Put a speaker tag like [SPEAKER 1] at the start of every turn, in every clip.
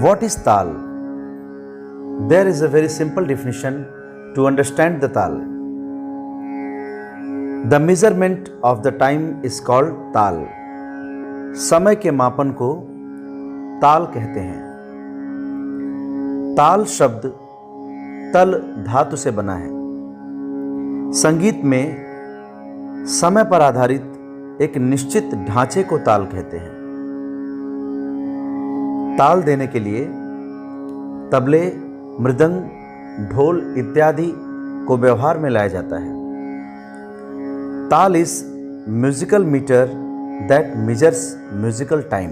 [SPEAKER 1] What is tal? There is a very simple definition to understand the tal. The measurement of the time is called tal. समय के मापन को ताल कहते हैं। ताल शब्द तल धातु से बना है। संगीत में समय पर आधारित एक निश्चित ढांचे को ताल कहते हैं। ताल देने के लिए तबले, मृदंग, ढोल इत्यादि को व्यवहार में लाया जाता है। Taal is musical meter that measures musical time.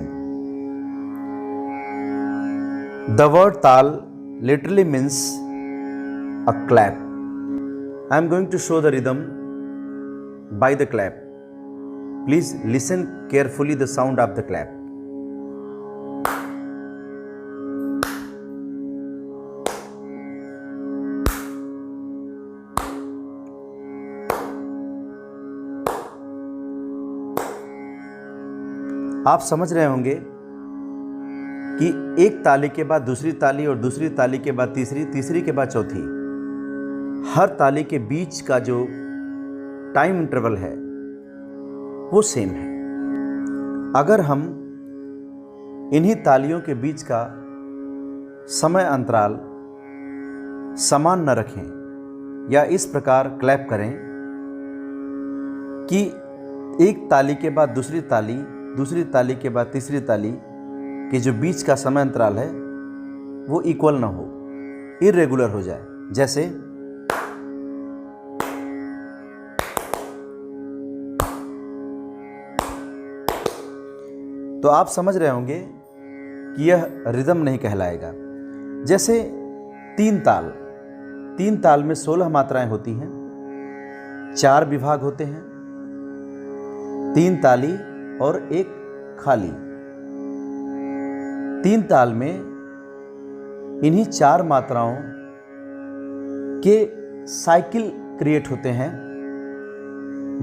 [SPEAKER 1] The word taal literally means a clap. I am going to show the rhythm by the clap. Please listen carefully the sound of the clap. आप समझ रहे होंगे कि एक ताली के बाद दूसरी ताली और दूसरी ताली के बाद तीसरी, तीसरी के बाद चौथी, हर ताली के बीच का जो टाइम इंटरवल है वो सेम है। अगर हम इन्हीं तालियों के बीच का समय अंतराल समान न रखें या इस प्रकार क्लैप करें कि एक ताली के बाद दूसरी ताली, दूसरी ताली के बाद तीसरी ताली कि जो बीच का समय अंतराल है वो इक्वल ना हो, इर्रेगुलर हो जाए, जैसे तो आप समझ रहे होंगे कि यह रिदम नहीं कहलाएगा। जैसे तीन ताल में 16 मात्राएं होती हैं, 4 विभाग होते हैं, 3 ताली और 1 खाली। 3 ताल में इन्हीं 4 मात्राओं के साइकिल क्रिएट होते हैं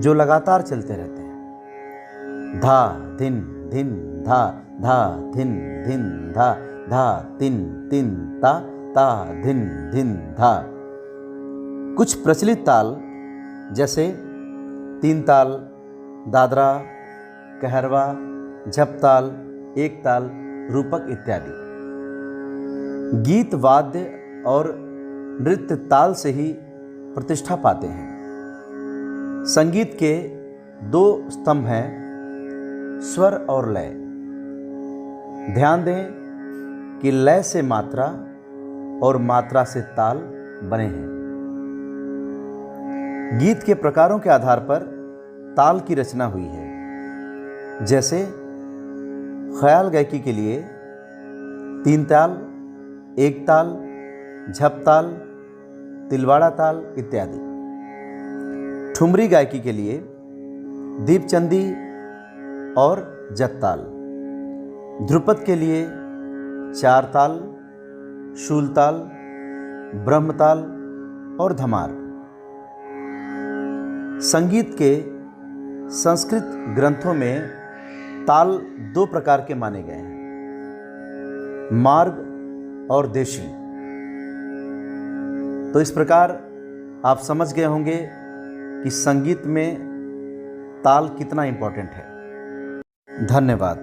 [SPEAKER 1] जो लगातार चलते रहते हैं। धा धिन धिन धा, धा धिन धिन धा, धा तिन तिन ता, ता धिन धिन धा। कुछ प्रचलित ताल जैसे 3 ताल, दादरा, कहरवा, झपताल, 1 ताल, रूपक इत्यादि। गीत, वाद्य और नृत्य ताल से ही प्रतिष्ठा पाते हैं। संगीत के 2 स्तंभ हैं, स्वर और लय। ध्यान दें कि लय से मात्रा और मात्रा से ताल बने हैं। गीत के प्रकारों के आधार पर ताल की रचना हुई है। जैसे ख्याल गायकी के लिए 3 ताल, 1 ताल, झपताल, तिलवाड़ा ताल इत्यादि। ठुमरी गायकी के लिए दीपचंदी और जत्ताल। ध्रुपद के लिए 4 ताल, शूलताल, ब्रह्मताल और धमार। संगीत के संस्कृत ग्रंथों में ताल 2 प्रकार के माने गए हैं, मार्ग और देशी। तो इस प्रकार आप समझ गए होंगे कि संगीत में ताल कितना इंपॉर्टेंट है। धन्यवाद।